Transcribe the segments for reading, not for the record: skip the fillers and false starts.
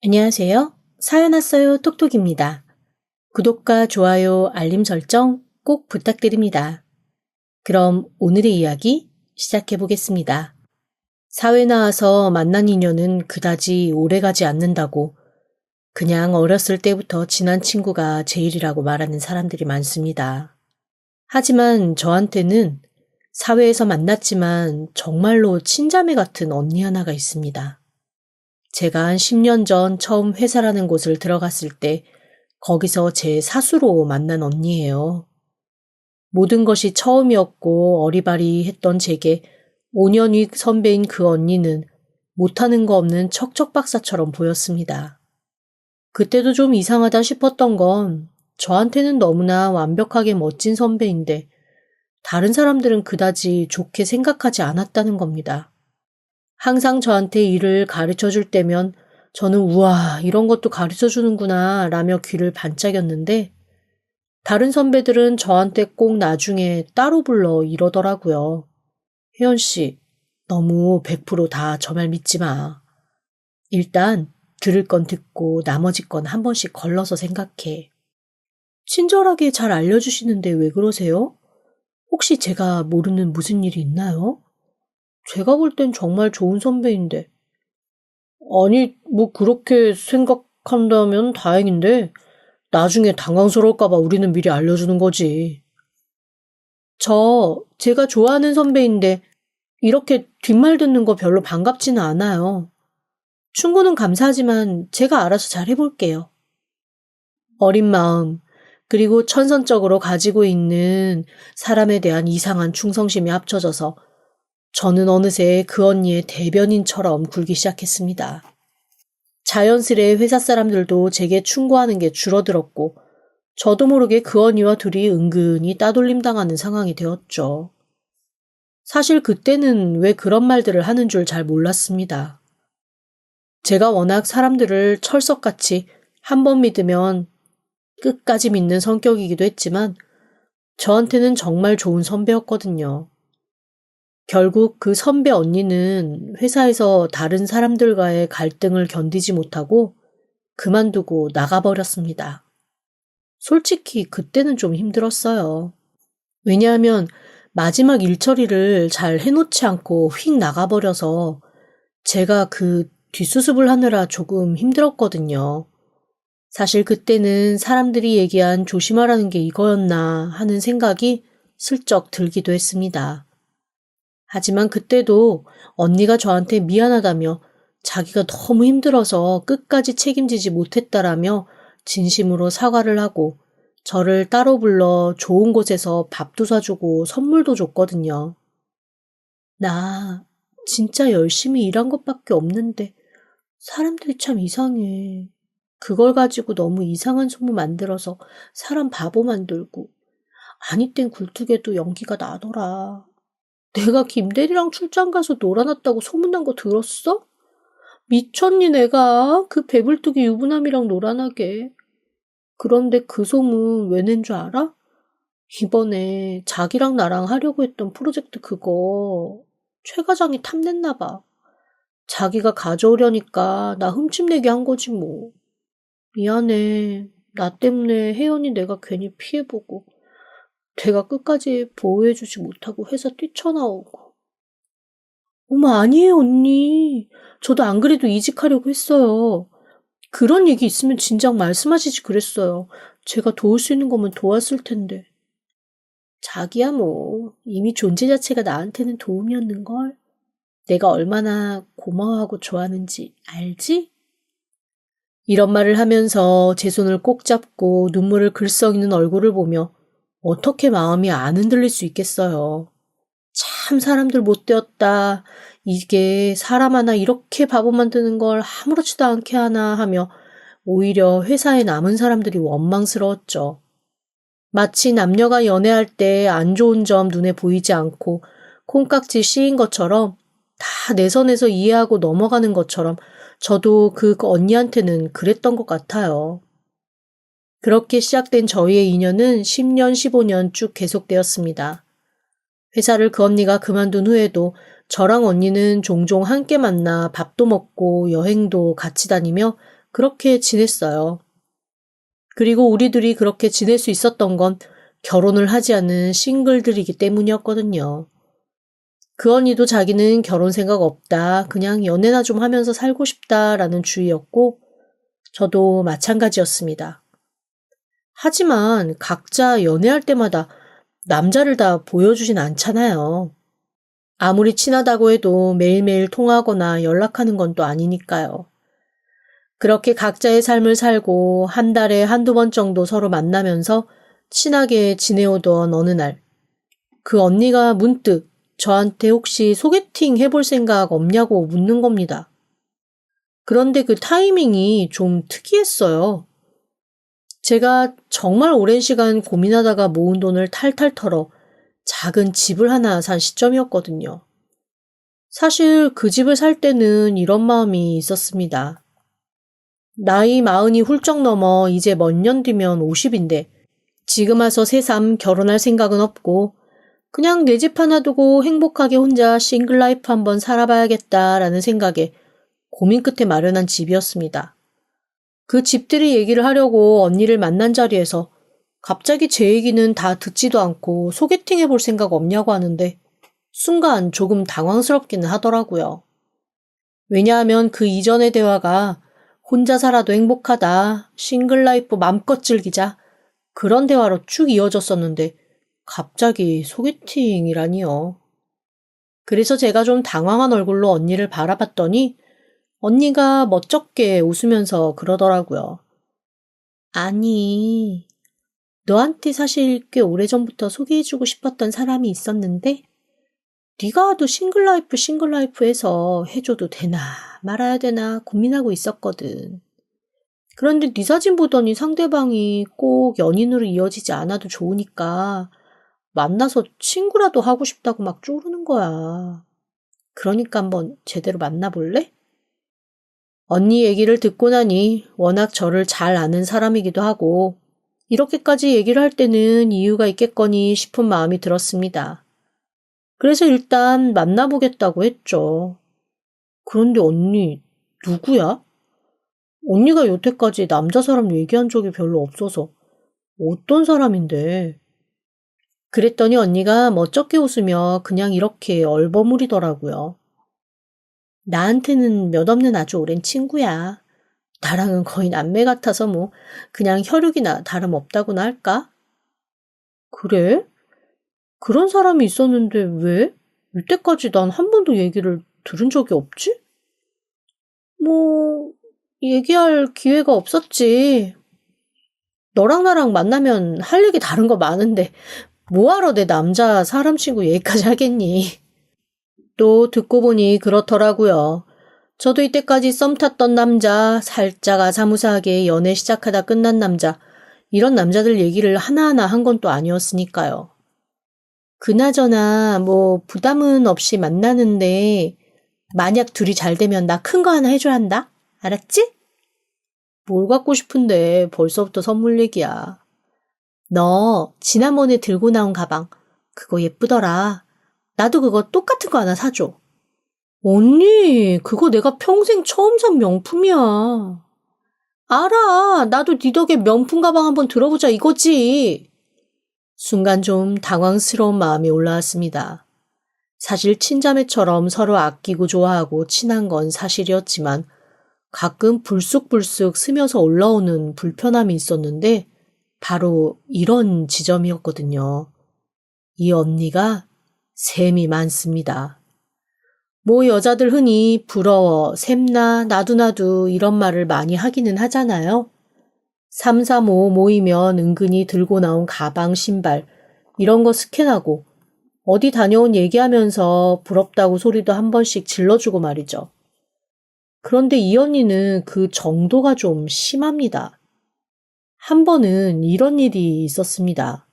안녕하세요. 사연 왔어요 톡톡입니다. 구독과 좋아요, 알림 설정 꼭 부탁드립니다. 그럼 오늘의 이야기 시작해 보겠습니다. 사회 나와서 만난 인연은 그다지 오래가지 않는다고 그냥 어렸을 때부터 친한 친구가 제일이라고 말하는 사람들이 많습니다. 하지만 저한테는 사회에서 만났지만 정말로 친자매 같은 언니 하나가 있습니다. 제가 한 10년 전 처음 회사라는 곳을 들어갔을 때 거기서 제 사수로 만난 언니예요. 모든 것이 처음이었고 어리바리했던 제게 5년 위 선배인 그 언니는 못하는 거 없는 척척박사처럼 보였습니다. 그때도 좀 이상하다 싶었던 건 저한테는 너무나 완벽하게 멋진 선배인데 다른 사람들은 그다지 좋게 생각하지 않았다는 겁니다. 항상 저한테 일을 가르쳐 줄 때면 저는 우와, 이런 것도 가르쳐 주는구나 라며 귀를 반짝였는데 다른 선배들은 저한테 꼭 나중에 따로 불러 이러더라고요. 혜연 씨, 너무 100% 다 저 말 믿지 마. 일단 들을 건 듣고 나머지 건 한 번씩 걸러서 생각해. 친절하게 잘 알려주시는데 왜 그러세요? 혹시 제가 모르는 무슨 일이 있나요? 제가 볼 땐 정말 좋은 선배인데. 아니, 뭐 그렇게 생각한다면 다행인데 나중에 당황스러울까 봐 우리는 미리 알려주는 거지. 제가 좋아하는 선배인데 이렇게 뒷말 듣는 거 별로 반갑지는 않아요. 충고는 감사하지만 제가 알아서 잘 해볼게요. 어린 마음, 그리고 천선적으로 가지고 있는 사람에 대한 이상한 충성심이 합쳐져서 저는 어느새 그 언니의 대변인처럼 굴기 시작했습니다. 자연스레 회사 사람들도 제게 충고하는 게 줄어들었고 저도 모르게 그 언니와 둘이 은근히 따돌림 당하는 상황이 되었죠. 사실 그때는 왜 그런 말들을 하는 줄 잘 몰랐습니다. 제가 워낙 사람들을 철석같이 한 번 믿으면 끝까지 믿는 성격이기도 했지만 저한테는 정말 좋은 선배였거든요. 결국 그 선배 언니는 회사에서 다른 사람들과의 갈등을 견디지 못하고 그만두고 나가버렸습니다. 솔직히 그때는 좀 힘들었어요. 왜냐하면 마지막 일처리를 잘 해놓지 않고 휙 나가버려서 제가 그 뒷수습을 하느라 조금 힘들었거든요. 사실 그때는 사람들이 얘기한 조심하라는 게 이거였나 하는 생각이 슬쩍 들기도 했습니다. 하지만 그때도 언니가 저한테 미안하다며 자기가 너무 힘들어서 끝까지 책임지지 못했다라며 진심으로 사과를 하고 저를 따로 불러 좋은 곳에서 밥도 사주고 선물도 줬거든요. 나 진짜 열심히 일한 것밖에 없는데 사람들이 참 이상해. 그걸 가지고 너무 이상한 소문 만들어서 사람 바보 만들고 아니 땐 굴뚝에도 연기가 나더라. 내가 김대리랑 출장 가서 놀아났다고 소문난 거 들었어? 미쳤니 내가 그 배불뚝이 유부남이랑 놀아나게. 그런데 그 소문 왜 낸 줄 알아? 이번에 자기랑 나랑 하려고 했던 프로젝트 그거 최 과장이 탐냈나 봐. 자기가 가져오려니까 나 흠집내게 한 거지 뭐. 미안해. 나 때문에 혜연이 내가 괜히 피해보고 내가 끝까지 보호해주지 못하고 회사 뛰쳐나오고. 어머, 아니에요, 언니. 저도 안 그래도 이직하려고 했어요. 그런 얘기 있으면 진작 말씀하시지 그랬어요. 제가 도울 수 있는 거면 도왔을 텐데. 자기야 뭐 이미 존재 자체가 나한테는 도움이었는걸. 내가 얼마나 고마워하고 좋아하는지 알지? 이런 말을 하면서 제 손을 꼭 잡고 눈물을 글썽이는 얼굴을 보며 어떻게 마음이 안 흔들릴 수 있겠어요. 참 사람들 못되었다. 이게 사람 하나 이렇게 바보 만드는 걸 아무렇지도 않게 하나 하며 오히려 회사에 남은 사람들이 원망스러웠죠. 마치 남녀가 연애할 때 안 좋은 점 눈에 보이지 않고 콩깍지 씌인 것처럼 다 내 선에서 이해하고 넘어가는 것처럼 저도 그 언니한테는 그랬던 것 같아요. 그렇게 시작된 저희의 인연은 10년, 15년 쭉 계속되었습니다. 회사를 그 언니가 그만둔 후에도 저랑 언니는 종종 함께 만나 밥도 먹고 여행도 같이 다니며 그렇게 지냈어요. 그리고 우리들이 그렇게 지낼 수 있었던 건 결혼을 하지 않은 싱글들이기 때문이었거든요. 그 언니도 자기는 결혼 생각 없다, 그냥 연애나 좀 하면서 살고 싶다라는 주의였고, 저도 마찬가지였습니다. 하지만 각자 연애할 때마다 남자를 다 보여주진 않잖아요. 아무리 친하다고 해도 매일매일 통화하거나 연락하는 건 또 아니니까요. 그렇게 각자의 삶을 살고 한 달에 한두 번 정도 서로 만나면서 친하게 지내오던 어느 날, 그 언니가 문득 저한테 혹시 소개팅 해볼 생각 없냐고 묻는 겁니다. 그런데 그 타이밍이 좀 특이했어요. 제가 정말 오랜 시간 고민하다가 모은 돈을 탈탈 털어 작은 집을 하나 산 시점이었거든요. 사실 그 집을 살 때는 이런 마음이 있었습니다. 나이 40이 훌쩍 넘어 이제 몇 년 뒤면 50인데 지금 와서 새삼 결혼할 생각은 없고 그냥 내 집 하나 두고 행복하게 혼자 싱글 라이프 한번 살아봐야겠다라는 생각에 고민 끝에 마련한 집이었습니다. 그 집들이 얘기를 하려고 언니를 만난 자리에서 갑자기 제 얘기는 다 듣지도 않고 소개팅 해볼 생각 없냐고 하는데 순간 조금 당황스럽기는 하더라고요. 왜냐하면 그 이전의 대화가 혼자 살아도 행복하다, 싱글 라이프 맘껏 즐기자 그런 대화로 쭉 이어졌었는데 갑자기 소개팅이라니요. 그래서 제가 좀 당황한 얼굴로 언니를 바라봤더니 언니가 멋쩍게 웃으면서 그러더라고요. 아니, 너한테 사실 꽤 오래전부터 소개해주고 싶었던 사람이 있었는데 네가 하도 싱글 라이프 해서 해줘도 되나 말아야 되나 고민하고 있었거든. 그런데 네 사진 보더니 상대방이 꼭 연인으로 이어지지 않아도 좋으니까 만나서 친구라도 하고 싶다고 막 쪼르는 거야. 그러니까 한번 제대로 만나볼래? 언니 얘기를 듣고 나니 워낙 저를 잘 아는 사람이기도 하고 이렇게까지 얘기를 할 때는 이유가 있겠거니 싶은 마음이 들었습니다. 그래서 일단 만나보겠다고 했죠. 그런데 언니, 누구야? 언니가 여태까지 남자 사람 얘기한 적이 별로 없어서 어떤 사람인데? 그랬더니 언니가 멋쩍게 웃으며 그냥 이렇게 얼버무리더라고요. 나한테는 몇 없는 아주 오랜 친구야. 나랑은 거의 남매 같아서 뭐 그냥 혈육이나 다름없다고나 할까? 그래? 그런 사람이 있었는데 왜? 이때까지 난 한 번도 얘기를 들은 적이 없지? 뭐 얘기할 기회가 없었지. 너랑 나랑 만나면 할 얘기 다른 거 많은데 뭐하러 내 남자 사람 친구 얘기까지 하겠니? 또 듣고 보니 그렇더라고요. 저도 이때까지 썸 탔던 남자, 살짝 아사무사하게 연애 시작하다 끝난 남자, 이런 남자들 얘기를 하나하나 한 건 또 아니었으니까요. 그나저나 뭐 부담은 없이 만나는데 만약 둘이 잘 되면 나 큰 거 하나 해줘야 한다? 알았지? 뭘 갖고 싶은데 벌써부터 선물 얘기야. 너 지난번에 들고 나온 가방 그거 예쁘더라. 나도 그거 똑같은 거 하나 사줘. 언니, 그거 내가 평생 처음 산 명품이야. 알아. 나도 네 덕에 명품 가방 한번 들어보자 이거지. 순간 좀 당황스러운 마음이 올라왔습니다. 사실 친자매처럼 서로 아끼고 좋아하고 친한 건 사실이었지만 가끔 불쑥불쑥 스며서 올라오는 불편함이 있었는데 바로 이런 지점이었거든요. 이 언니가 셈이 많습니다. 뭐 여자들 흔히 부러워, 샘나, 나도 이런 말을 많이 하기는 하잖아요. 3, 3, 5 모이면 은근히 들고 나온 가방, 신발 이런 거 스캔하고 어디 다녀온 얘기하면서 부럽다고 소리도 한 번씩 질러주고 말이죠. 그런데 이 언니는 그 정도가 좀 심합니다. 한 번은 이런 일이 있었습니다.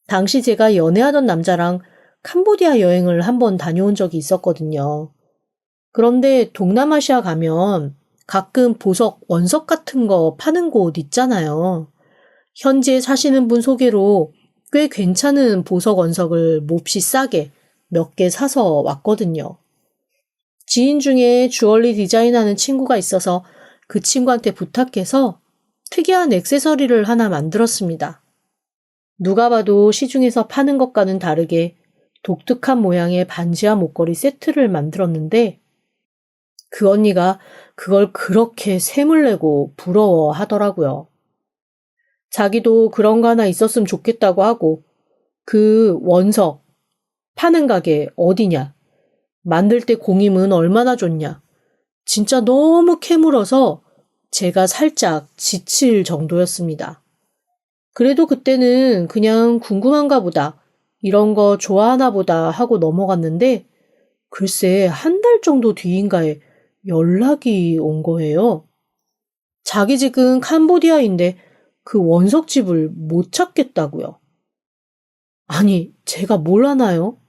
당시 제가 연애하던 남자랑 캄보디아 여행을 한 번 다녀온 적이 있었거든요. 그런데 동남아시아 가면 가끔 보석, 원석 같은 거 파는 곳 있잖아요. 현지에 사시는 분 소개로 꽤 괜찮은 보석 원석을 몹시 싸게 몇 개 사서 왔거든요. 지인 중에 주얼리 디자인하는 친구가 있어서 그 친구한테 부탁해서 특이한 액세서리를 하나 만들었습니다. 누가 봐도 시중에서 파는 것과는 다르게 독특한 모양의 반지와 목걸이 세트를 만들었는데 그 언니가 그걸 그렇게 샘을 내고 부러워하더라고요. 자기도 그런 거 하나 있었으면 좋겠다고 하고 그 원석 파는 가게 어디냐? 만들 때 공임은 얼마나 좋냐? 진짜 너무 캐물어서 제가 살짝 지칠 정도였습니다. 그래도 그때는 그냥 궁금한가 보다, 이런 거 좋아하나 보다 하고 넘어갔는데 글쎄 한 달 정도 뒤인가에 연락이 온 거예요. 자기 집은 캄보디아인데 그 원석집을 못 찾겠다고요. 아니, 제가 뭘 하나요?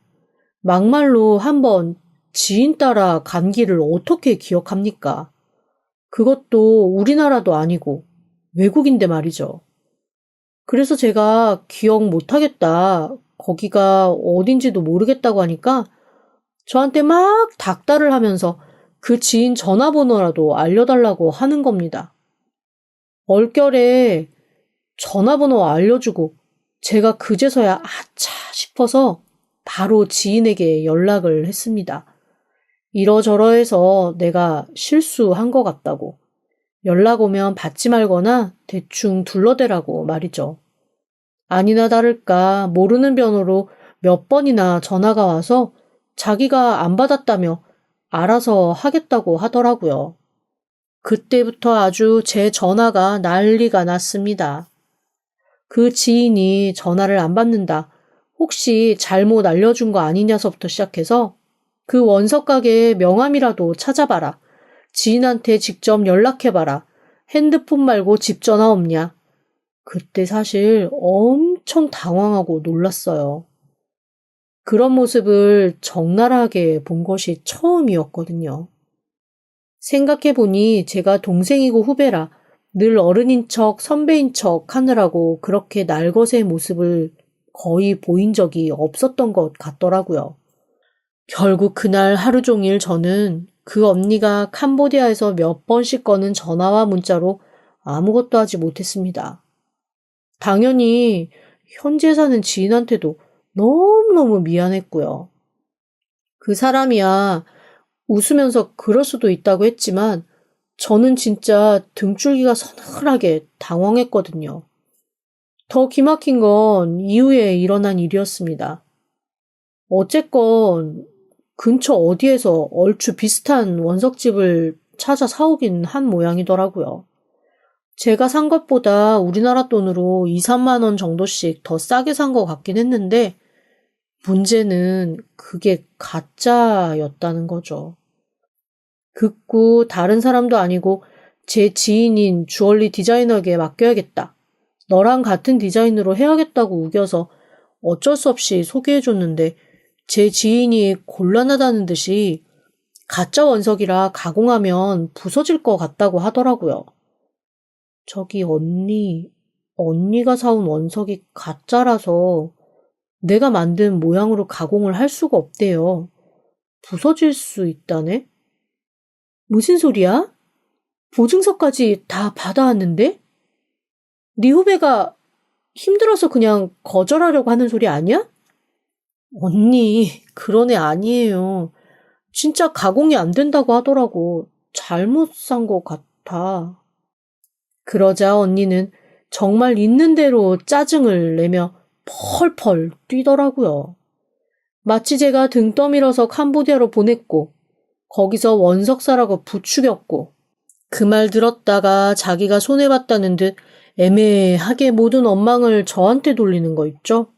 막말로 한번 지인 따라 간 길을 어떻게 기억합니까? 그것도 우리나라도 아니고 외국인데 말이죠. 그래서 제가 기억 못하겠다, 거기가 어딘지도 모르겠다고 하니까 저한테 막 닥달을 하면서 그 지인 전화번호라도 알려달라고 하는 겁니다. 얼결에 전화번호 알려주고 제가 그제서야 아차 싶어서 바로 지인에게 연락을 했습니다. 이러저러해서 내가 실수한 것 같다고. 연락 오면 받지 말거나 대충 둘러대라고 말이죠. 아니나 다를까 모르는 번호로 몇 번이나 전화가 와서 자기가 안 받았다며 알아서 하겠다고 하더라고요. 그때부터 아주 제 전화가 난리가 났습니다. 그 지인이 전화를 안 받는다, 혹시 잘못 알려준 거 아니냐서부터 시작해서 그 원석 가게 명함이라도 찾아봐라, 지인한테 직접 연락해봐라, 핸드폰 말고 집 전화 없냐. 그때 사실 엄청 당황하고 놀랐어요. 그런 모습을 적나라하게 본 것이 처음이었거든요. 생각해보니 제가 동생이고 후배라 늘 어른인 척 선배인 척 하느라고 그렇게 날것의 모습을 거의 보인 적이 없었던 것 같더라고요. 결국 그날 하루 종일 저는 그 언니가 캄보디아에서 몇 번씩 거는 전화와 문자로 아무것도 하지 못했습니다. 당연히 현지에 사는 지인한테도 너무너무 미안했고요. 그 사람이야 웃으면서 그럴 수도 있다고 했지만 저는 진짜 등줄기가 서늘하게 당황했거든요. 더 기막힌 건 이후에 일어난 일이었습니다. 어쨌건 근처 어디에서 얼추 비슷한 원석집을 찾아 사오긴 한 모양이더라고요. 제가 산 것보다 우리나라 돈으로 2, 3만 원 정도씩 더 싸게 산 것 같긴 했는데 문제는 그게 가짜였다는 거죠. 극구 다른 사람도 아니고 제 지인인 주얼리 디자이너에게 맡겨야겠다, 너랑 같은 디자인으로 해야겠다고 우겨서 어쩔 수 없이 소개해줬는데 제 지인이 곤란하다는 듯이 가짜 원석이라 가공하면 부서질 것 같다고 하더라고요. 저기 언니가 사온 원석이 가짜라서 내가 만든 모양으로 가공을 할 수가 없대요. 부서질 수 있다네? 무슨 소리야? 보증서까지 다 받아왔는데? 네 후배가 힘들어서 그냥 거절하려고 하는 소리 아니야? 언니, 그런 애 아니에요. 진짜 가공이 안 된다고 하더라고. 잘못 산 것 같아. 그러자 언니는 정말 있는 대로 짜증을 내며 펄펄 뛰더라고요. 마치 제가 등 떠밀어서 캄보디아로 보냈고 거기서 원석사라고 부추겼고 그 말 들었다가 자기가 손해봤다는 듯 애매하게 모든 원망을 저한테 돌리는 거 있죠?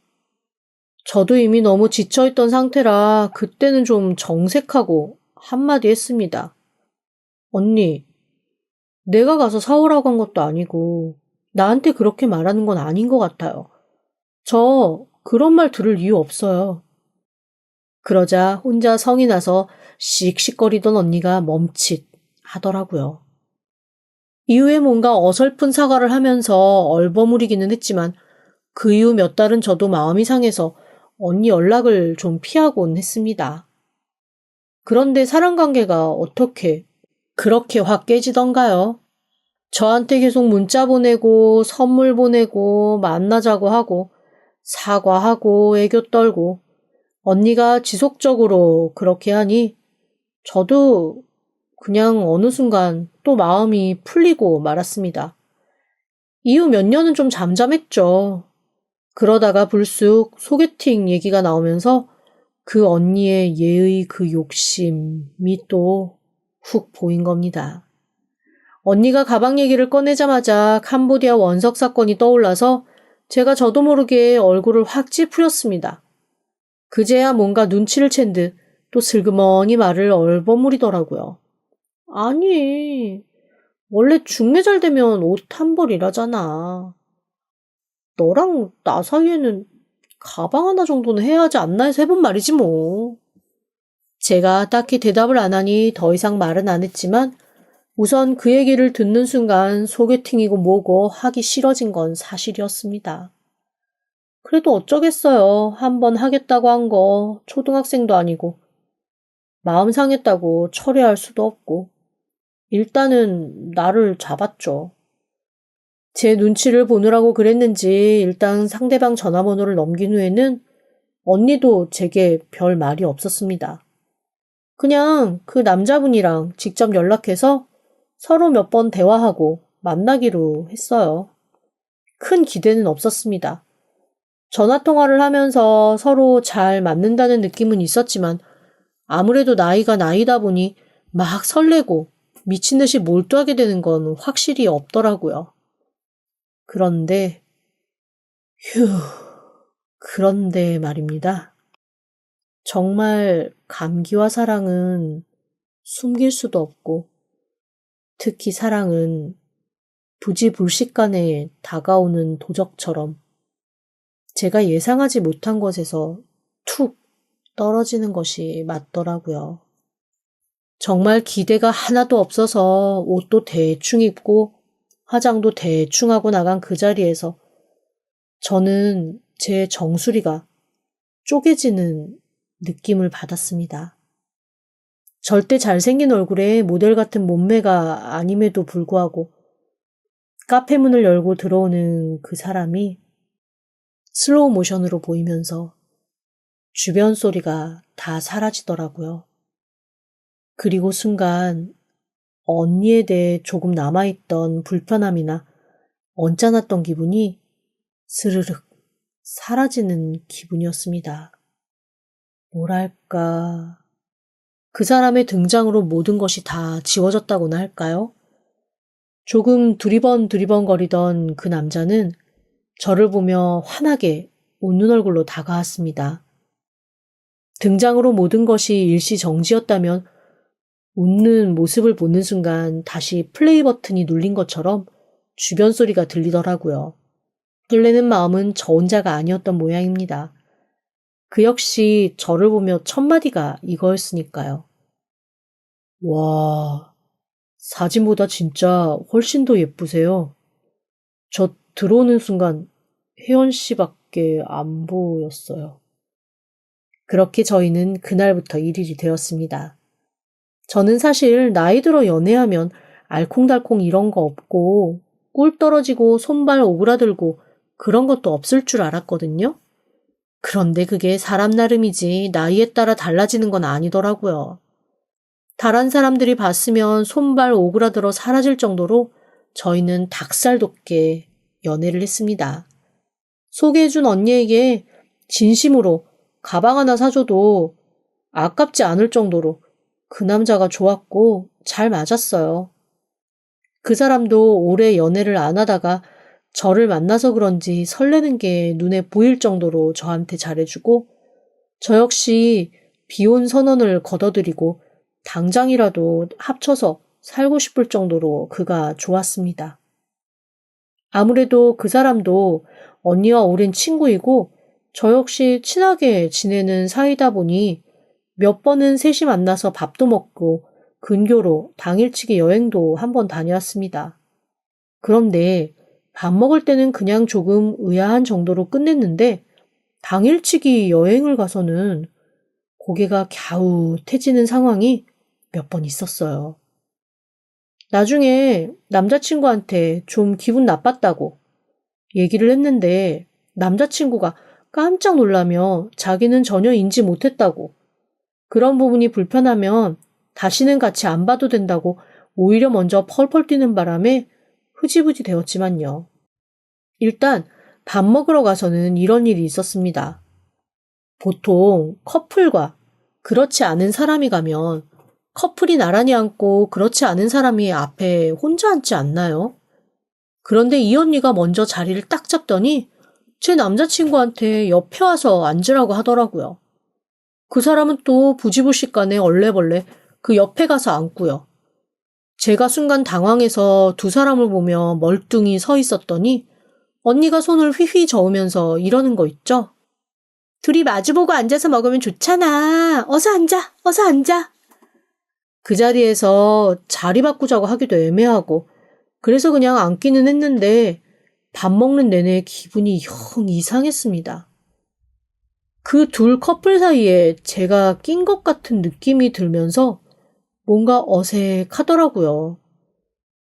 저도 이미 너무 지쳐있던 상태라 그때는 좀 정색하고 한마디 했습니다. 언니, 내가 가서 사오라고 한 것도 아니고 나한테 그렇게 말하는 건 아닌 것 같아요. 저 그런 말 들을 이유 없어요. 그러자 혼자 성이 나서 씩씩거리던 언니가 멈칫 하더라고요. 이후에 뭔가 어설픈 사과를 하면서 얼버무리기는 했지만 그 이후 몇 달은 저도 마음이 상해서 언니 연락을 좀 피하곤 했습니다. 그런데 사람 관계가 어떻게 그렇게 확 깨지던가요? 저한테 계속 문자 보내고 선물 보내고 만나자고 하고 사과하고 애교 떨고 언니가 지속적으로 그렇게 하니 저도 그냥 어느 순간 또 마음이 풀리고 말았습니다. 이후 몇 년은 좀 잠잠했죠. 그러다가 불쑥 소개팅 얘기가 나오면서 그 언니의 예의 그 욕심이 또 훅 보인 겁니다. 언니가 가방 얘기를 꺼내자마자 캄보디아 원석 사건이 떠올라서 제가 저도 모르게 얼굴을 확 찌푸렸습니다. 그제야 뭔가 눈치를 챈 듯 또 슬그머니 말을 얼버무리더라고요. 아니, 원래 중매 잘 되면 옷 한 벌이라잖아. 너랑 나 사이에는 가방 하나 정도는 해야 하지 않나 해서 해본 말이지 뭐. 제가 딱히 대답을 안 하니 더 이상 말은 안 했지만 우선 그 얘기를 듣는 순간 소개팅이고 뭐고 하기 싫어진 건 사실이었습니다. 그래도 어쩌겠어요. 한번 하겠다고 한 거 초등학생도 아니고 마음 상했다고 철회할 수도 없고 일단은 나를 잡았죠. 제 눈치를 보느라고 그랬는지 일단 상대방 전화번호를 넘긴 후에는 언니도 제게 별 말이 없었습니다. 그냥 그 남자분이랑 직접 연락해서 서로 몇 번 대화하고 만나기로 했어요. 큰 기대는 없었습니다. 전화통화를 하면서 서로 잘 맞는다는 느낌은 있었지만 아무래도 나이가 나이다 보니 막 설레고 미친 듯이 몰두하게 되는 건 확실히 없더라고요. 그런데 그런데 말입니다. 정말 감기와 사랑은 숨길 수도 없고 특히 사랑은 부지불식간에 다가오는 도적처럼 제가 예상하지 못한 곳에서 툭 떨어지는 것이 맞더라고요. 정말 기대가 하나도 없어서 옷도 대충 입고 화장도 대충 하고 나간 그 자리에서 저는 제 정수리가 쪼개지는 느낌을 받았습니다. 절대 잘생긴 얼굴에 모델 같은 몸매가 아님에도 불구하고 카페 문을 열고 들어오는 그 사람이 슬로우 모션으로 보이면서 주변 소리가 다 사라지더라고요. 그리고 순간 언니에 대해 조금 남아있던 불편함이나 언짢았던 기분이 스르륵 사라지는 기분이었습니다. 뭐랄까, 그 사람의 등장으로 모든 것이 다 지워졌다고나 할까요? 조금 두리번거리던 그 남자는 저를 보며 환하게 웃는 얼굴로 다가왔습니다. 등장으로 모든 것이 일시정지였다면 웃는 모습을 보는 순간 다시 플레이 버튼이 눌린 것처럼 주변 소리가 들리더라고요. 설레는 마음은 저 혼자가 아니었던 모양입니다. 그 역시 저를 보며 첫마디가 이거였으니까요. 와, 사진보다 진짜 훨씬 더 예쁘세요. 저 들어오는 순간 혜연 씨밖에 안 보였어요. 그렇게 저희는 그날부터 일일이 되었습니다. 저는 사실 나이 들어 연애하면 알콩달콩 이런 거 없고 꿀 떨어지고 손발 오그라들고 그런 것도 없을 줄 알았거든요. 그런데 그게 사람 나름이지 나이에 따라 달라지는 건 아니더라고요. 다른 사람들이 봤으면 손발 오그라들어 사라질 정도로 저희는 닭살 돋게 연애를 했습니다. 소개해준 언니에게 진심으로 가방 하나 사줘도 아깝지 않을 정도로 그 남자가 좋았고 잘 맞았어요. 그 사람도 오래 연애를 안 하다가 저를 만나서 그런지 설레는 게 눈에 보일 정도로 저한테 잘해주고 저 역시 비혼 선언을 걷어들이고 당장이라도 합쳐서 살고 싶을 정도로 그가 좋았습니다. 아무래도 그 사람도 언니와 오랜 친구이고 저 역시 친하게 지내는 사이다 보니 몇 번은 셋이 만나서 밥도 먹고 근교로 당일치기 여행도 한번 다녀왔습니다. 그런데 밥 먹을 때는 그냥 조금 의아한 정도로 끝냈는데 당일치기 여행을 가서는 고개가 갸웃해지는 상황이 몇 번 있었어요. 나중에 남자친구한테 좀 기분 나빴다고 얘기를 했는데 남자친구가 깜짝 놀라며 자기는 전혀 인지 못했다고, 그런 부분이 불편하면 다시는 같이 안 봐도 된다고 오히려 먼저 펄펄 뛰는 바람에 흐지부지 되었지만요. 일단 밥 먹으러 가서는 이런 일이 있었습니다. 보통 커플과 그렇지 않은 사람이 가면 커플이 나란히 앉고 그렇지 않은 사람이 앞에 혼자 앉지 않나요? 그런데 이 언니가 먼저 자리를 딱 잡더니 제 남자친구한테 옆에 와서 앉으라고 하더라고요. 그 사람은 또 부지불식간에 얼레벌레 그 옆에 가서 앉고요. 제가 순간 당황해서 두 사람을 보며 멀뚱히 서 있었더니 언니가 손을 휘휘 저으면서 이러는 거 있죠? 둘이 마주보고 앉아서 먹으면 좋잖아. 어서 앉아, 어서 앉아. 그 자리에서 자리 바꾸자고 하기도 애매하고 그래서 그냥 앉기는 했는데 밥 먹는 내내 기분이 영 이상했습니다. 그 둘 커플 사이에 제가 낀 것 같은 느낌이 들면서 뭔가 어색하더라고요.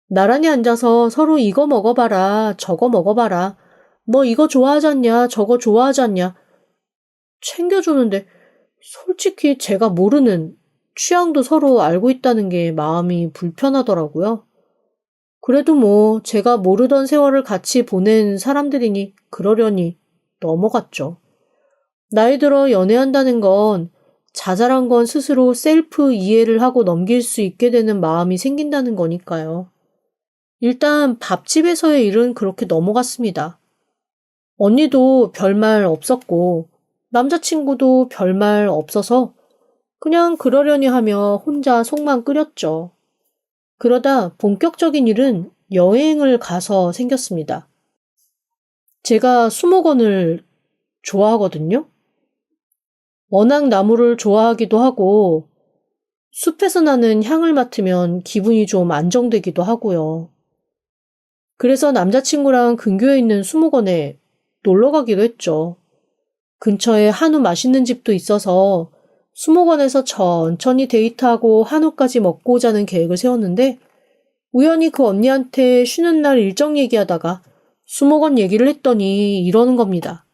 나란히 앉아서 서로 이거 먹어봐라, 저거 먹어봐라, 너 이거 좋아하지 않냐, 저거 좋아하지 않냐 챙겨주는데 솔직히 제가 모르는 취향도 서로 알고 있다는 게 마음이 불편하더라고요. 그래도 뭐 제가 모르던 세월을 같이 보낸 사람들이니 그러려니 넘어갔죠. 나이 들어 연애한다는 건 자잘한 건 스스로 셀프 이해를 하고 넘길 수 있게 되는 마음이 생긴다는 거니까요. 일단 밥집에서의 일은 그렇게 넘어갔습니다. 언니도 별말 없었고 남자친구도 별말 없어서 그냥 그러려니 하며 혼자 속만 끓였죠. 그러다 본격적인 일은 여행을 가서 생겼습니다. 제가 수목원을 좋아하거든요. 워낙 나무를 좋아하기도 하고 숲에서 나는 향을 맡으면 기분이 좀 안정되기도 하고요. 그래서 남자친구랑 근교에 있는 수목원에 놀러 가기로 했죠. 근처에 한우 맛있는 집도 있어서 수목원에서 천천히 데이트하고 한우까지 먹고 오자는 계획을 세웠는데 우연히 그 언니한테 쉬는 날 일정 얘기하다가 수목원 얘기를 했더니 이러는 겁니다.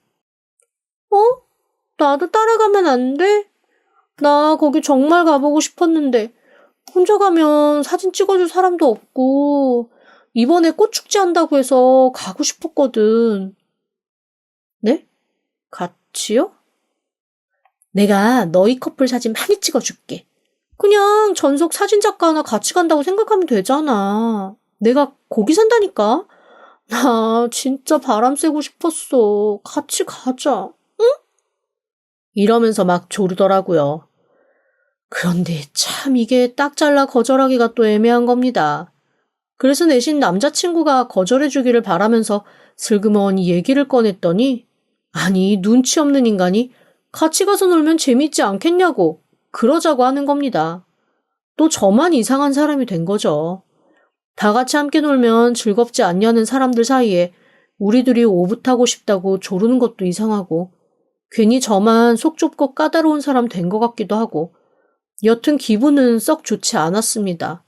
나도 따라가면 안 돼? 나 거기 정말 가보고 싶었는데 혼자 가면 사진 찍어줄 사람도 없고 이번에 꽃축제 한다고 해서 가고 싶었거든. 네? 같이요? 내가 너희 커플 사진 많이 찍어줄게. 그냥 전속 사진작가 하나 같이 간다고 생각하면 되잖아. 내가 거기 산다니까? 나 진짜 바람 쐬고 싶었어. 같이 가자. 응? 이러면서 막 조르더라고요. 그런데 참 이게 딱 잘라 거절하기가 또 애매한 겁니다. 그래서 내신 남자친구가 거절해주기를 바라면서 슬그머니 얘기를 꺼냈더니 아니 눈치 없는 인간이 같이 가서 놀면 재밌지 않겠냐고 그러자고 하는 겁니다. 또 저만 이상한 사람이 된 거죠. 다 같이 함께 놀면 즐겁지 않냐는 사람들 사이에 우리들이 오붓하고 싶다고 조르는 것도 이상하고 괜히 저만 속 좁고 까다로운 사람 된 것 같기도 하고 여튼 기분은 썩 좋지 않았습니다.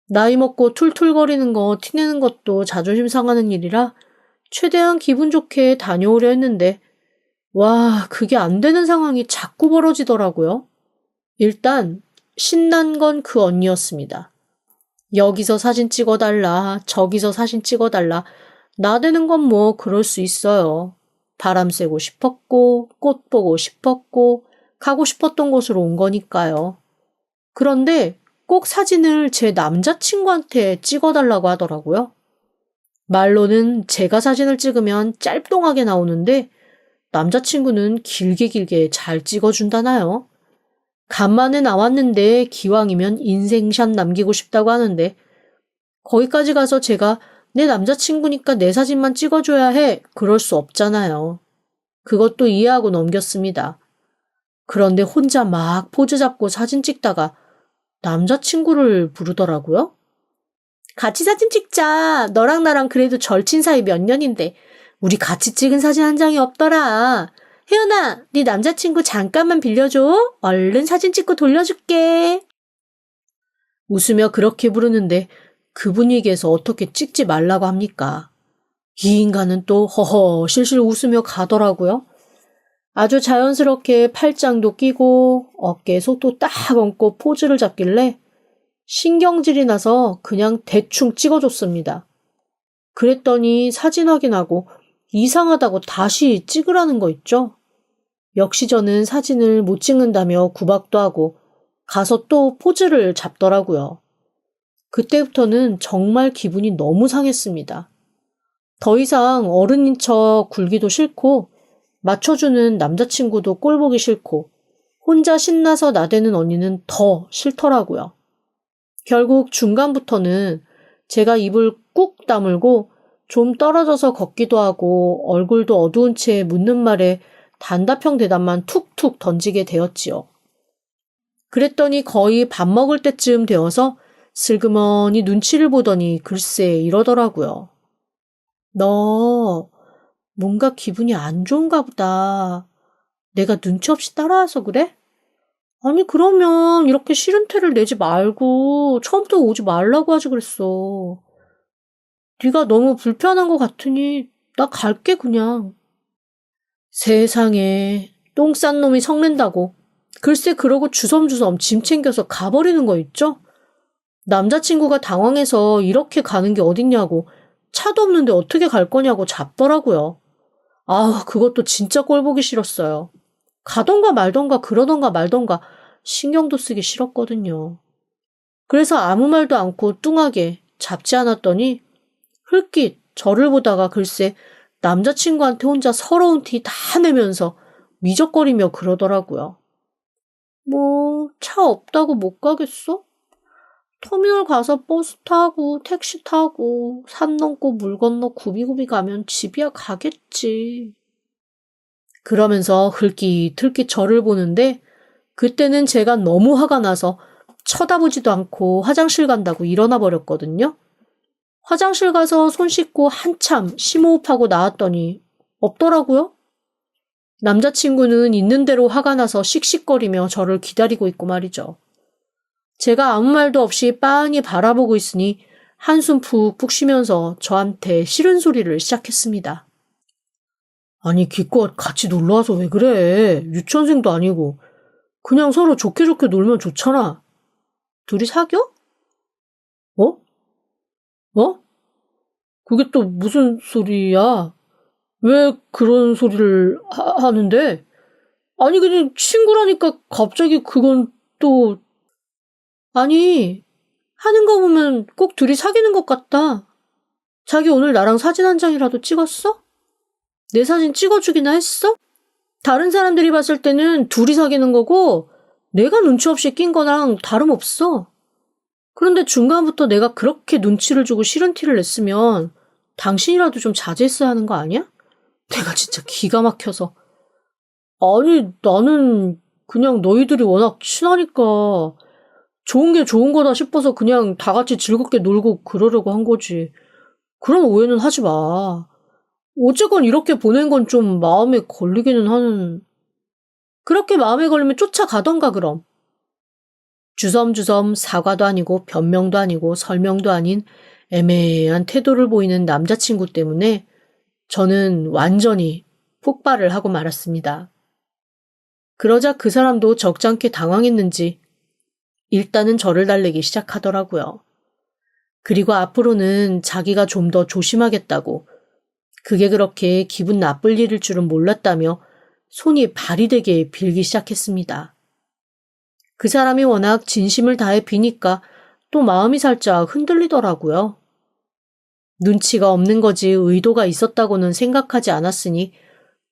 나이 먹고 툴툴거리는 거 티내는 것도 자존심 상하는 일이라 최대한 기분 좋게 다녀오려 했는데 와, 그게 안 되는 상황이 자꾸 벌어지더라고요. 일단 신난 건 그 언니였습니다. 여기서 사진 찍어달라, 저기서 사진 찍어달라. 나대는 건 뭐 그럴 수 있어요. 바람 쐬고 싶었고, 꽃 보고 싶었고, 가고 싶었던 곳으로 온 거니까요. 그런데 꼭 사진을 제 남자친구한테 찍어달라고 하더라고요. 말로는 제가 사진을 찍으면 짤뚱하게 나오는데 남자친구는 길게 길게 잘 찍어준다나요? 간만에 나왔는데 기왕이면 인생샷 남기고 싶다고 하는데 거기까지 가서 제가 내 남자친구니까 내 사진만 찍어줘야 해. 그럴 수 없잖아요. 그것도 이해하고 넘겼습니다. 그런데 혼자 막 포즈 잡고 사진 찍다가 남자친구를 부르더라고요. 같이 사진 찍자. 너랑 나랑 그래도 절친 사이 몇 년인데 우리 같이 찍은 사진 한 장이 없더라. 혜연아, 네 남자친구 잠깐만 빌려줘. 얼른 사진 찍고 돌려줄게. 웃으며 그렇게 부르는데 그 분위기에서 어떻게 찍지 말라고 합니까? 이 인간은 또 허허 실실 웃으며 가더라고요. 아주 자연스럽게 팔짱도 끼고 어깨에 속도 딱 얹고 포즈를 잡길래 신경질이 나서 그냥 대충 찍어줬습니다. 그랬더니 사진 확인하고 이상하다고 다시 찍으라는 거 있죠? 역시 저는 사진을 못 찍는다며 구박도 하고 가서 또 포즈를 잡더라고요. 그때부터는 정말 기분이 너무 상했습니다. 더 이상 어른인 척 굴기도 싫고 맞춰주는 남자친구도 꼴보기 싫고 혼자 신나서 나대는 언니는 더 싫더라고요. 결국 중간부터는 제가 입을 꾹 다물고 좀 떨어져서 걷기도 하고 얼굴도 어두운 채 묻는 말에 단답형 대답만 툭툭 던지게 되었지요. 그랬더니 거의 밥 먹을 때쯤 되어서 슬그머니 눈치를 보더니 글쎄 이러더라고요. 너 뭔가 기분이 안 좋은가 보다. 내가 눈치 없이 따라와서 그래? 아니 그러면 이렇게 싫은 티를 내지 말고 처음부터 오지 말라고 하지 그랬어. 네가 너무 불편한 것 같으니 나 갈게 그냥. 세상에 똥 싼 놈이 성낸다고. 글쎄 그러고 주섬주섬 짐 챙겨서 가버리는 거 있죠? 남자친구가 당황해서 이렇게 가는 게 어딨냐고 차도 없는데 어떻게 갈 거냐고 잡더라고요. 아 그것도 진짜 꼴보기 싫었어요. 가던가 말던가 그러던가 말던가 신경도 쓰기 싫었거든요. 그래서 아무 말도 않고 뚱하게 잡지 않았더니 흘낏 저를 보다가 글쎄 남자친구한테 혼자 서러운 티 다 내면서 미적거리며 그러더라고요. 뭐 차 없다고 못 가겠어? 터미널 가서 버스 타고 택시 타고 산 넘고 물 건너 굽이굽이 가면 집이야 가겠지. 그러면서 흘낏흘낏 저를 보는데 그때는 제가 너무 화가 나서 쳐다보지도 않고 화장실 간다고 일어나 버렸거든요. 화장실 가서 손 씻고 한참 심호흡하고 나왔더니 없더라고요. 남자친구는 있는 대로 화가 나서 씩씩거리며 저를 기다리고 있고 말이죠. 제가 아무 말도 없이 빤히 바라보고 있으니 한숨 푹푹 쉬면서 저한테 싫은 소리를 시작했습니다. 아니 기껏 같이 놀러와서 왜 그래? 유치원생도 아니고 그냥 서로 좋게 좋게 놀면 좋잖아. 둘이 사겨? 어? 어? 그게 또 무슨 소리야? 왜 그런 소리를 하는데? 아니 그냥 친구라니까 갑자기 그건 또... 아니 하는 거 보면 꼭 둘이 사귀는 것 같다. 자기 오늘 나랑 사진 한 장이라도 찍었어? 내 사진 찍어주기나 했어? 다른 사람들이 봤을 때는 둘이 사귀는 거고 내가 눈치 없이 낀 거랑 다름없어. 그런데 중간부터 내가 그렇게 눈치를 주고 싫은 티를 냈으면 당신이라도 좀 자제했어야 하는 거 아니야? 내가 진짜 기가 막혀서. 아니 나는 그냥 너희들이 워낙 친하니까 좋은 게 좋은 거다 싶어서 그냥 다 같이 즐겁게 놀고 그러려고 한 거지. 그런 오해는 하지 마. 어쨌건 이렇게 보낸 건 좀 마음에 걸리기는 하는... 그렇게 마음에 걸리면 쫓아가던가 그럼. 주섬주섬 사과도 아니고 변명도 아니고 설명도 아닌 애매한 태도를 보이는 남자친구 때문에 저는 완전히 폭발을 하고 말았습니다. 그러자 그 사람도 적잖게 당황했는지 일단은 저를 달래기 시작하더라고요. 그리고 앞으로는 자기가 좀 더 조심하겠다고 그게 그렇게 기분 나쁠 일일 줄은 몰랐다며 손이 발이 되게 빌기 시작했습니다. 그 사람이 워낙 진심을 다해 비니까 또 마음이 살짝 흔들리더라고요. 눈치가 없는 거지 의도가 있었다고는 생각하지 않았으니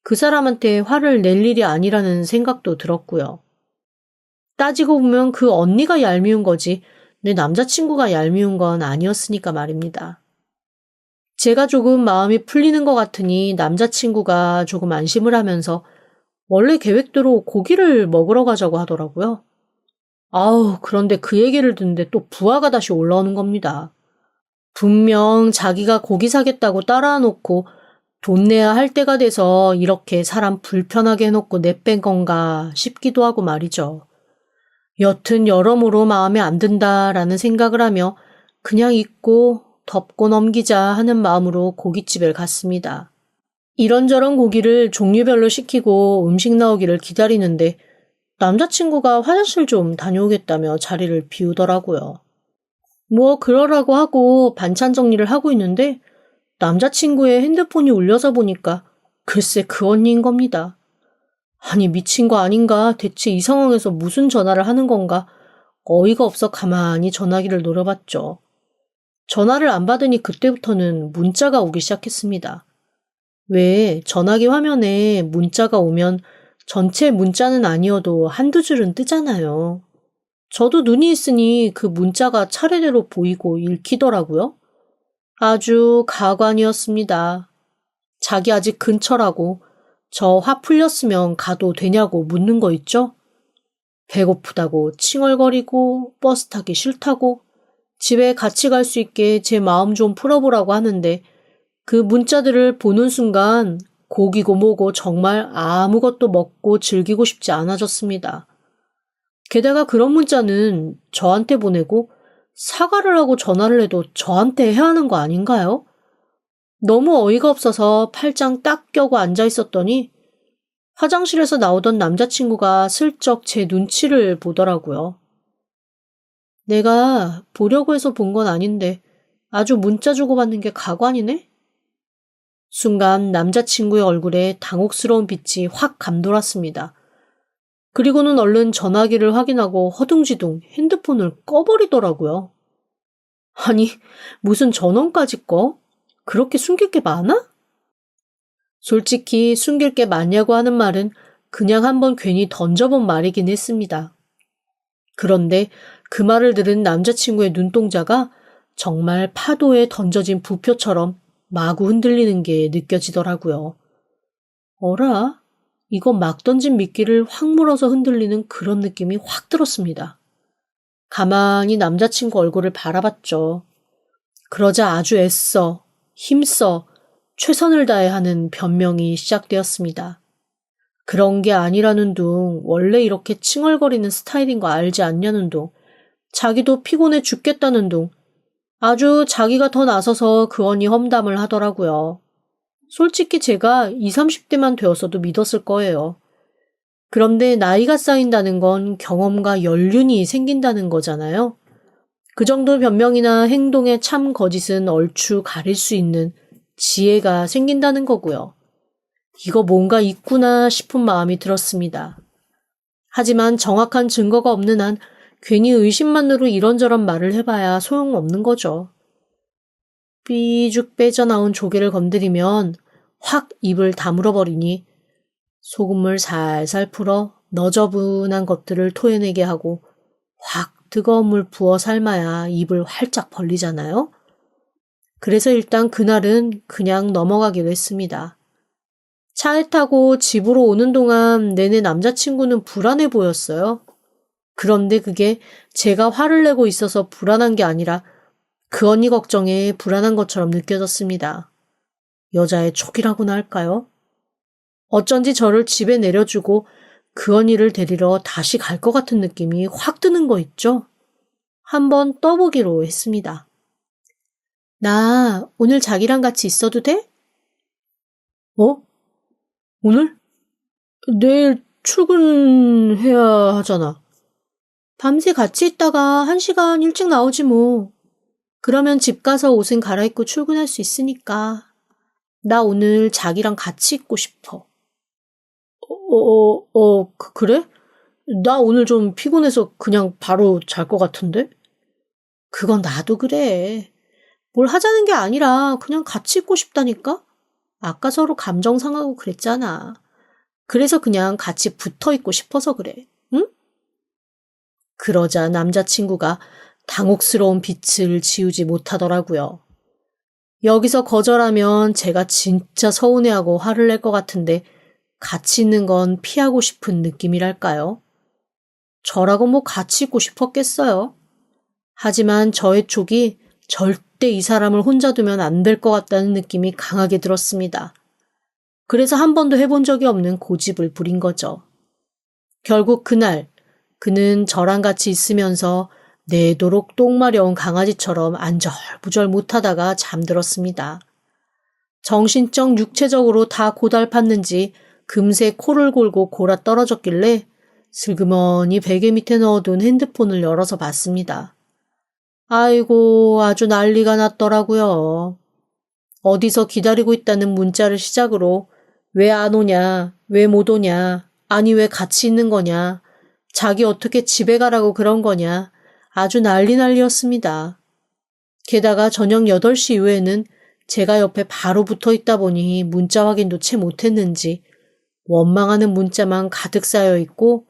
그 사람한테 화를 낼 일이 아니라는 생각도 들었고요. 따지고 보면 그 언니가 얄미운 거지 내 남자친구가 얄미운 건 아니었으니까 말입니다. 제가 조금 마음이 풀리는 것 같으니 남자친구가 조금 안심을 하면서 원래 계획대로 고기를 먹으러 가자고 하더라고요. 아우, 그런데 그 얘기를 듣는데 또 부하가 다시 올라오는 겁니다. 분명 자기가 고기 사겠다고 따라와 놓고 돈 내야 할 때가 돼서 이렇게 사람 불편하게 해놓고 내뺀 건가 싶기도 하고 말이죠. 여튼 여러모로 마음에 안 든다라는 생각을 하며 그냥 잊고 덮고 넘기자 하는 마음으로 고깃집에 갔습니다. 이런저런 고기를 종류별로 시키고 음식 나오기를 기다리는데 남자친구가 화장실 좀 다녀오겠다며 자리를 비우더라고요. 뭐 그러라고 하고 반찬 정리를 하고 있는데 남자친구의 핸드폰이 울려서 보니까 글쎄 그 언니인 겁니다. 아니 미친 거 아닌가? 대체 이 상황에서 무슨 전화를 하는 건가? 어이가 없어 가만히 전화기를 노려봤죠. 전화를 안 받으니 그때부터는 문자가 오기 시작했습니다. 왜 전화기 화면에 문자가 오면 전체 문자는 아니어도 한두 줄은 뜨잖아요. 저도 눈이 있으니 그 문자가 차례대로 보이고 읽히더라고요. 아주 가관이었습니다. 자기 아직 근처라고 저 화 풀렸으면 가도 되냐고 묻는 거 있죠? 배고프다고 칭얼거리고 버스 타기 싫다고 집에 같이 갈 수 있게 제 마음 좀 풀어보라고 하는데 그 문자들을 보는 순간 고기고 뭐고 정말 아무것도 먹고 즐기고 싶지 않아졌습니다. 게다가 그런 문자는 저한테 보내고 사과를 하고 전화를 해도 저한테 해야 하는 거 아닌가요? 너무 어이가 없어서 팔짱 딱 껴고 앉아 있었더니 화장실에서 나오던 남자친구가 슬쩍 제 눈치를 보더라고요. 내가 보려고 해서 본 건 아닌데 아주 문자 주고받는 게 가관이네? 순간 남자친구의 얼굴에 당혹스러운 빛이 확 감돌았습니다. 그리고는 얼른 전화기를 확인하고 허둥지둥 핸드폰을 꺼버리더라고요. 아니, 무슨 전원까지 꺼? 그렇게 숨길 게 많아? 솔직히 숨길 게 많냐고 하는 말은 그냥 한번 괜히 던져본 말이긴 했습니다. 그런데 그 말을 들은 남자친구의 눈동자가 정말 파도에 던져진 부표처럼 마구 흔들리는 게 느껴지더라고요. 어라? 이거 막 던진 미끼를 확 물어서 흔들리는 그런 느낌이 확 들었습니다. 가만히 남자친구 얼굴을 바라봤죠. 그러자 아주 애써, 힘써, 최선을 다해 하는 변명이 시작되었습니다. 그런 게 아니라는 둥, 원래 이렇게 칭얼거리는 스타일인 거 알지 않냐는 둥, 자기도 피곤해 죽겠다는 둥, 아주 자기가 더 나서서 그 언니 험담을 하더라고요. 솔직히 제가 20, 30대만 되었어도 믿었을 거예요. 그런데 나이가 쌓인다는 건 경험과 연륜이 생긴다는 거잖아요. 그 정도 변명이나 행동의 참 거짓은 얼추 가릴 수 있는 지혜가 생긴다는 거고요. 이거 뭔가 있구나 싶은 마음이 들었습니다. 하지만 정확한 증거가 없는 한 괜히 의심만으로 이런저런 말을 해봐야 소용없는 거죠. 삐죽 빼져나온 조개를 건드리면 확 입을 다물어버리니 소금물 살살 풀어 너저분한 것들을 토해내게 하고 확 뜨거운 물 부어 삶아야 입을 활짝 벌리잖아요. 그래서 일단 그날은 그냥 넘어가기로 했습니다. 차에 타고 집으로 오는 동안 내내 남자친구는 불안해 보였어요. 그런데 그게 제가 화를 내고 있어서 불안한 게 아니라 그 언니 걱정에 불안한 것처럼 느껴졌습니다. 여자의 촉이라고나 할까요? 어쩐지 저를 집에 내려주고 그 언니를 데리러 다시 갈 것 같은 느낌이 확 드는 거 있죠? 한번 떠보기로 했습니다. 나 오늘 자기랑 같이 있어도 돼? 어? 오늘? 내일 출근해야 하잖아. 밤새 같이 있다가 1시간 일찍 나오지 뭐. 그러면 집 가서 옷은 갈아입고 출근할 수 있으니까. 나 오늘 자기랑 같이 있고 싶어. 그래? 나 오늘 좀 피곤해서 그냥 바로 잘 것 같은데? 그건 나도 그래. 뭘 하자는 게 아니라 그냥 같이 있고 싶다니까? 아까 서로 감정 상하고 그랬잖아. 그래서 그냥 같이 붙어 있고 싶어서 그래. 응? 그러자 남자친구가 당혹스러운 빛을 지우지 못하더라고요. 여기서 거절하면 제가 진짜 서운해하고 화를 낼 것 같은데 같이 있는 건 피하고 싶은 느낌이랄까요? 저라고 뭐 같이 있고 싶었겠어요? 하지만 저의 촉이 절대 이 사람을 혼자 두면 안 될 것 같다는 느낌이 강하게 들었습니다. 그래서 한 번도 해본 적이 없는 고집을 부린 거죠. 결국 그날 그는 저랑 같이 있으면서 내도록 똥 마려운 강아지처럼 안절부절 못하다가 잠들었습니다. 정신적 육체적으로 다 고달팠는지 금세 코를 골고 골아 떨어졌길래 슬그머니 베개 밑에 넣어둔 핸드폰을 열어서 봤습니다. 아이고, 아주 난리가 났더라고요. 어디서 기다리고 있다는 문자를 시작으로 왜 안 오냐, 왜 못 오냐, 아니 왜 같이 있는 거냐, 자기 어떻게 집에 가라고 그런 거냐, 아주 난리였습니다. 게다가 저녁 8시 이후에는 제가 옆에 바로 붙어 있다 보니 문자 확인도 채 못했는지 원망하는 문자만 가득 쌓여 있고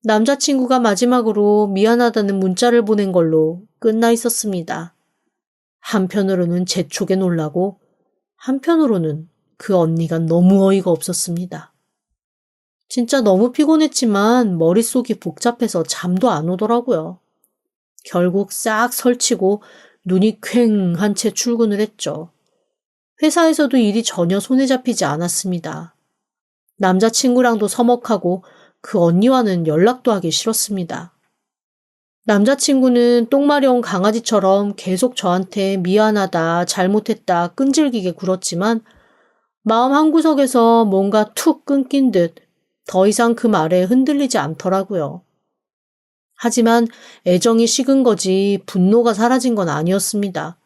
남자친구가 마지막으로 미안하다는 문자를 보낸 걸로 끝나 있었습니다. 한편으로는 재촉에 놀라고 한편으로는 그 언니가 너무 어이가 없었습니다. 진짜 너무 피곤했지만 머릿속이 복잡해서 잠도 안 오더라고요. 결국 싹 설치고 눈이 퀭한 채 출근을 했죠. 회사에서도 일이 전혀 손에 잡히지 않았습니다. 남자친구랑도 서먹하고 그 언니와는 연락도 하기 싫었습니다. 남자친구는 똥마려운 강아지처럼 계속 저한테 미안하다, 잘못했다 끈질기게 굴었지만 마음 한구석에서 뭔가 툭 끊긴 듯 더 이상 그 말에 흔들리지 않더라고요. 하지만 애정이 식은 거지 분노가 사라진 건 아니었습니다.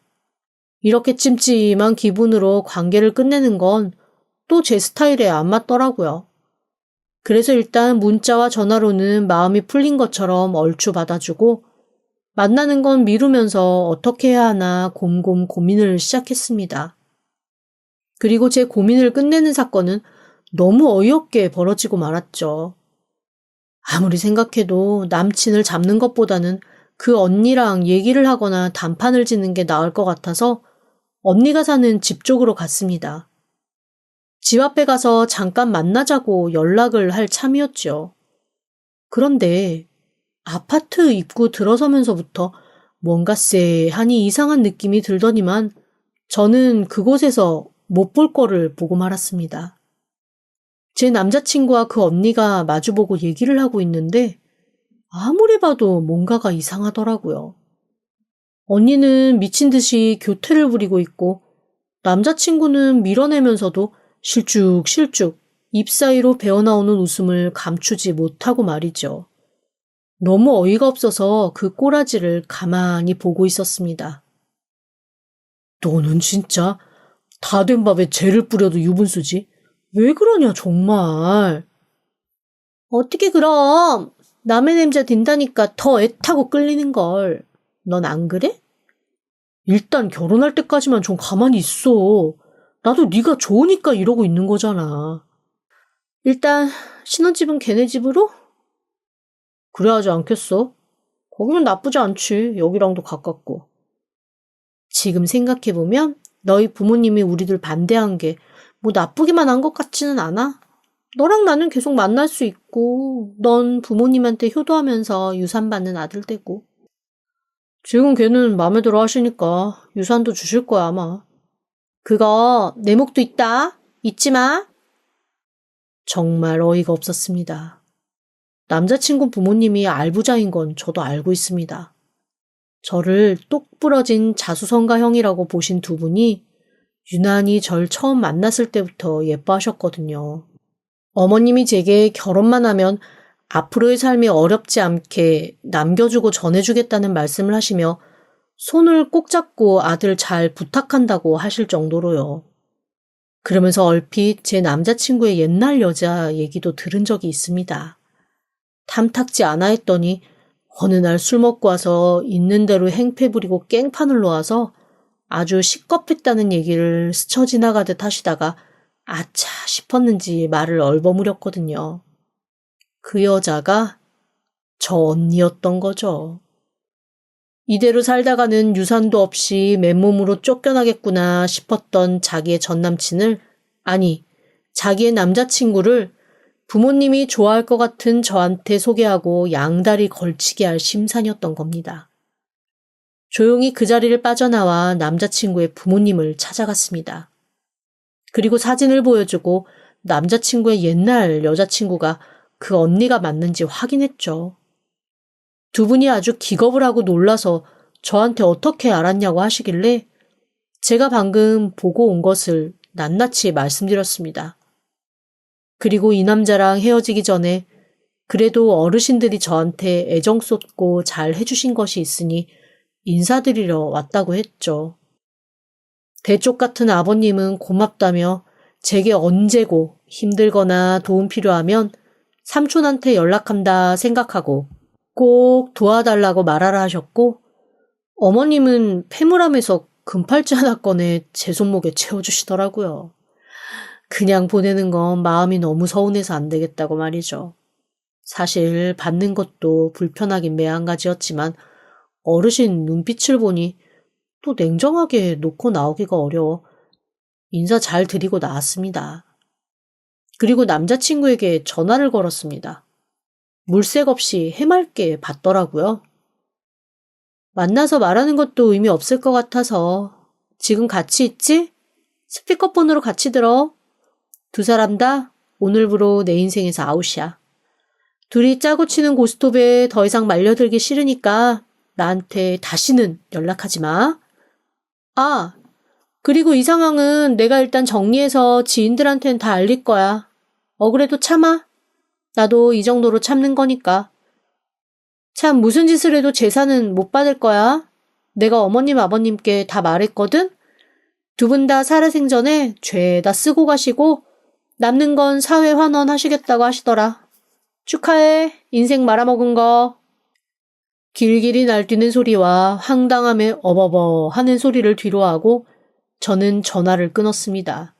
이렇게 찜찜한 기분으로 관계를 끝내는 건 또 제 스타일에 안 맞더라고요. 그래서 일단 문자와 전화로는 마음이 풀린 것처럼 얼추 받아주고 만나는 건 미루면서 어떻게 해야 하나 곰곰 고민을 시작했습니다. 그리고 제 고민을 끝내는 사건은 너무 어이없게 벌어지고 말았죠. 아무리 생각해도 남친을 잡는 것보다는 그 언니랑 얘기를 하거나 단판을 짓는 게 나을 것 같아서 언니가 사는 집 쪽으로 갔습니다. 집 앞에 가서 잠깐 만나자고 연락을 할 참이었죠. 그런데 아파트 입구 들어서면서부터 뭔가 쎄하니 이상한 느낌이 들더니만 저는 그곳에서 못 볼 거를 보고 말았습니다. 제 남자친구와 그 언니가 마주보고 얘기를 하고 있는데 아무리 봐도 뭔가가 이상하더라고요. 언니는 미친 듯이 교태를 부리고 있고 남자친구는 밀어내면서도 실쭉실쭉 입 사이로 배어나오는 웃음을 감추지 못하고 말이죠. 너무 어이가 없어서 그 꼬라지를 가만히 보고 있었습니다. 너는 진짜 다 된 밥에 죄를 뿌려도 유분수지? 왜 그러냐 정말. 어떻게 그럼 남의 냄새 든다니까 더 애타고 끌리는걸. 넌 안 그래? 일단 결혼할 때까지만 좀 가만히 있어. 나도 네가 좋으니까 이러고 있는 거잖아. 일단 신혼집은 걔네 집으로? 그래 하지 않겠어? 거기는 나쁘지 않지. 여기랑도 가깝고. 지금 생각해보면 너희 부모님이 우리들 반대한 게 뭐 나쁘기만 한 것 같지는 않아. 너랑 나는 계속 만날 수 있고 넌 부모님한테 효도하면서 유산 받는 아들 되고. 지금 걔는 마음에 들어 하시니까 유산도 주실 거야 아마. 그거 내 몫도 있다. 잊지 마. 정말 어이가 없었습니다. 남자친구 부모님이 알부자인 건 저도 알고 있습니다. 저를 똑부러진 자수성가형이라고 보신 두 분이 유난히 절 처음 만났을 때부터 예뻐하셨거든요. 어머님이 제게 결혼만 하면 앞으로의 삶이 어렵지 않게 남겨주고 전해주겠다는 말씀을 하시며 손을 꼭 잡고 아들 잘 부탁한다고 하실 정도로요. 그러면서 얼핏 제 남자친구의 옛날 여자 얘기도 들은 적이 있습니다. 탐탁지 않아 했더니 어느 날 술 먹고 와서 있는 대로 행패 부리고 깽판을 놓아서 아주 시겁했다는 얘기를 스쳐 지나가듯 하시다가 아차 싶었는지 말을 얼버무렸거든요. 그 여자가 저 언니였던 거죠. 이대로 살다가는 유산도 없이 맨몸으로 쫓겨나겠구나 싶었던 자기의 전남친을, 아니 자기의 남자친구를 부모님이 좋아할 것 같은 저한테 소개하고 양다리 걸치게 할 심산이었던 겁니다. 조용히 그 자리를 빠져나와 남자친구의 부모님을 찾아갔습니다. 그리고 사진을 보여주고 남자친구의 옛날 여자친구가 그 언니가 맞는지 확인했죠. 두 분이 아주 기겁을 하고 놀라서 저한테 어떻게 알았냐고 하시길래 제가 방금 보고 온 것을 낱낱이 말씀드렸습니다. 그리고 이 남자랑 헤어지기 전에 그래도 어르신들이 저한테 애정 쏟고 잘 해주신 것이 있으니 인사드리러 왔다고 했죠. 대쪽 같은 아버님은 고맙다며 제게 언제고 힘들거나 도움 필요하면 삼촌한테 연락한다 생각하고 꼭 도와달라고 말하라 하셨고, 어머님은 폐물함에서 금팔찌 하나 꺼내 제 손목에 채워주시더라고요. 그냥 보내는 건 마음이 너무 서운해서 안 되겠다고 말이죠. 사실 받는 것도 불편하긴 매한가지였지만 어르신 눈빛을 보니 또 냉정하게 놓고 나오기가 어려워 인사 잘 드리고 나왔습니다. 그리고 남자친구에게 전화를 걸었습니다. 물색 없이 해맑게 받더라고요. 만나서 말하는 것도 의미 없을 것 같아서 지금 같이 있지? 스피커폰으로 같이 들어. 두 사람 다 오늘부로 내 인생에서 아웃이야. 둘이 짜고 치는 고스톱에 더 이상 말려들기 싫으니까 나한테 다시는 연락하지 마. 아, 그리고 이 상황은 내가 일단 정리해서 지인들한테는 다 알릴 거야. 억울해도 참아. 나도 이 정도로 참는 거니까. 참 무슨 짓을 해도 재산은 못 받을 거야. 내가 어머님 아버님께 다 말했거든. 두 분 다 살아생전에 죄다 쓰고 가시고 남는 건 사회 환원하시겠다고 하시더라. 축하해. 인생 말아먹은 거. 길길이 날뛰는 소리와 황당함에 어버버 하는 소리를 뒤로하고 저는 전화를 끊었습니다.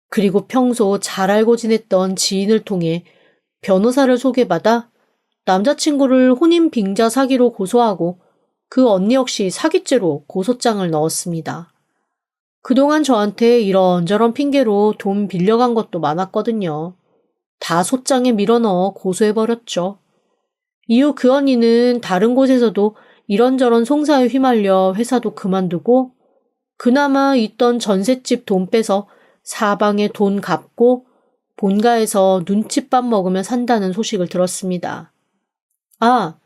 그리고 평소 잘 알고 지냈던 지인을 통해 변호사를 소개받아 남자친구를 혼인 빙자 사기로 고소하고 그 언니 역시 사기죄로 고소장을 넣었습니다. 그동안 저한테 이런저런 핑계로 돈 빌려간 것도 많았거든요. 다 소장에 밀어넣어 고소해버렸죠. 이후 그 언니는 다른 곳에서도 이런저런 송사에 휘말려 회사도 그만두고 그나마 있던 전셋집 돈 빼서 사방에 돈 갚고 본가에서 눈칫밥 먹으며 산다는 소식을 들었습니다. 아,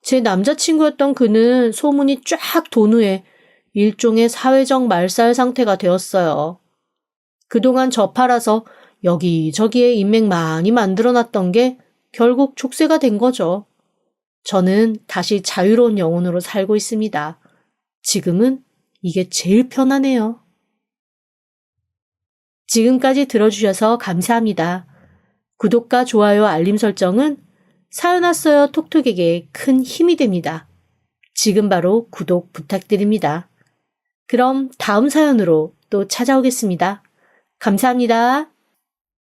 제 남자친구였던 그는 소문이 쫙 돈 후에 일종의 사회적 말살 상태가 되었어요. 그동안 저 팔아서 여기저기에 인맥 많이 만들어놨던 게 결국 족쇄가 된 거죠. 저는 다시 자유로운 영혼으로 살고 있습니다. 지금은 이게 제일 편하네요. 지금까지 들어주셔서 감사합니다. 구독과 좋아요 알림 설정은 사연 왔어요 톡톡에게 큰 힘이 됩니다. 지금 바로 구독 부탁드립니다. 그럼 다음 사연으로 또 찾아오겠습니다. 감사합니다.